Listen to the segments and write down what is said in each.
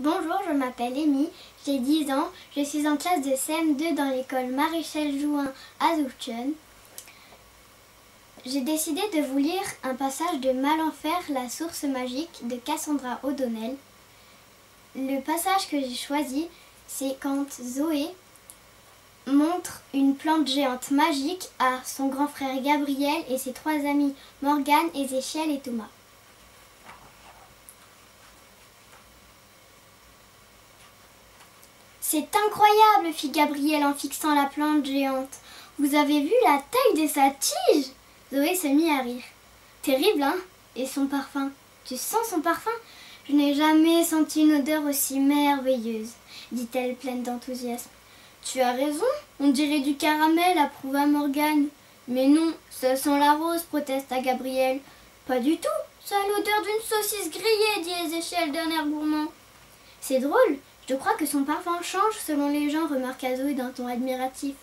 Bonjour, je m'appelle Amy, j'ai 10 ans, je suis en classe de CM2 dans l'école Maréchal Juin à Zouchen. J'ai décidé de vous lire un passage de Malenfer, la source magique de Cassandra O'Donnell. Le passage que j'ai choisi, c'est quand Zoé montre une plante géante magique à son grand frère Gabriel et ses 3 amis Morgane, Ézéchiel et Thomas. C'est incroyable, fit Gabriel en fixant la plante géante. Vous avez vu la taille de sa tige? Zoé se mit à rire. Terrible, hein? Et son parfum? Tu sens son parfum? Je n'ai jamais senti une odeur aussi merveilleuse, dit-elle pleine d'enthousiasme. Tu as raison, on dirait du caramel, approuva Morgane. Mais non, ça sent la rose, protesta Gabriel. Pas du tout, ça a l'odeur d'une saucisse grillée, dit Ézéchiel d'un air gourmand. C'est drôle. Je crois que son parfum change selon les gens, remarqua Zoé d'un ton admiratif.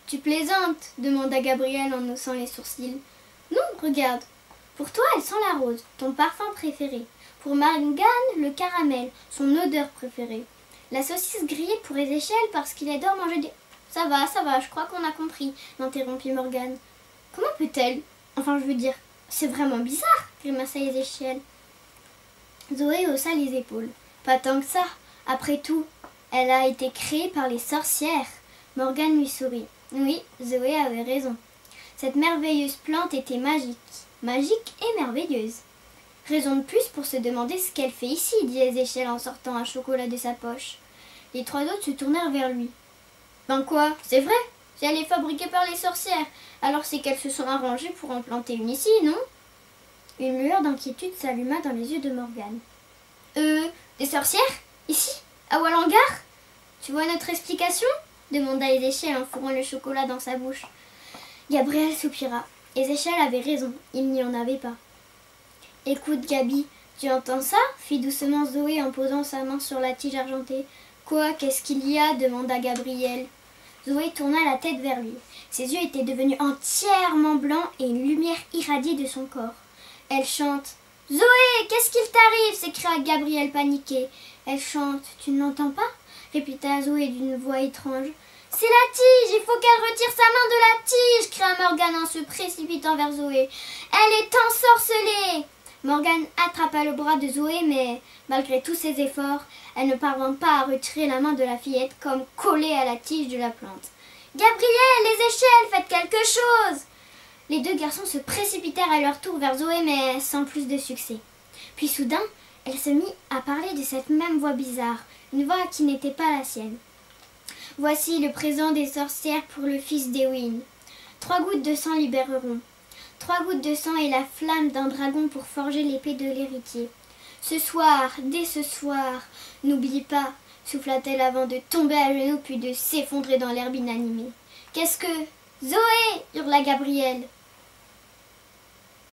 Tu plaisantes, demanda Gabriel en haussant les sourcils. Non, regarde. Pour toi, elle sent la rose, ton parfum préféré. Pour Morgane, le caramel, son odeur préférée. La saucisse grillée pour Ézéchiel parce qu'il adore manger des... Ça va, je crois qu'on a compris, l'interrompit Morgane. Comment peut-elle? Enfin, je veux dire, c'est vraiment bizarre, grimaça Ézéchiel. Zoé haussa les épaules. Pas tant que ça. Après tout, elle a été créée par les sorcières. Morgane lui sourit. Oui, Zoé avait raison. Cette merveilleuse plante était magique. Magique et merveilleuse. Raison de plus pour se demander ce qu'elle fait ici, dit Ézéchiel en sortant un chocolat de sa poche. Les 3 autres se tournèrent vers lui. Ben quoi? C'est vrai? Si elle est fabriquée par les sorcières, alors c'est qu'elles se sont arrangées pour en planter une ici, non? Une lueur d'inquiétude s'alluma dans les yeux de Morgane. Des sorcières? Ici? À Wallengar? Tu vois notre explication? Demanda Ézéchiel en fourrant le chocolat dans sa bouche. Gabriel soupira. Ézéchiel avait raison, il n'y en avait pas. Écoute, Gabi, tu entends ça? Fit doucement Zoé en posant sa main sur la tige argentée. Quoi? Qu'est-ce qu'il y a? Demanda Gabriel. Zoé tourna la tête vers lui. Ses yeux étaient devenus entièrement blancs et une lumière irradiait de son corps. Elle chante. Zoé, qu'est-ce qu'il t'arrive? S'écria Gabriel paniqué. Elle chante. Tu ne l'entends pas? Répéta Zoé d'une voix étrange. C'est la tige, il faut qu'elle retire sa main de la tige, cria Morgane en se précipitant vers Zoé. Elle est ensorcelée. Morgane attrapa le bras de Zoé, mais malgré tous ses efforts, elle ne parvint pas à retirer la main de la fillette comme collée à la tige de la plante. Gabriel, les échelles, faites quelque chose! Les 2 garçons se précipitèrent à leur tour vers Zoé, mais sans plus de succès. Puis soudain, elle se mit à parler de cette même voix bizarre, une voix qui n'était pas la sienne. Voici le présent des sorcières pour le fils d'Ewin. 3 gouttes de sang libéreront. 3 gouttes de sang et la flamme d'un dragon pour forger l'épée de l'héritier. Ce soir, dès ce soir, n'oublie pas, souffla-t-elle avant de tomber à genoux puis de s'effondrer dans l'herbe inanimée. Qu'est-ce que... Zoé! Hurla Gabriel.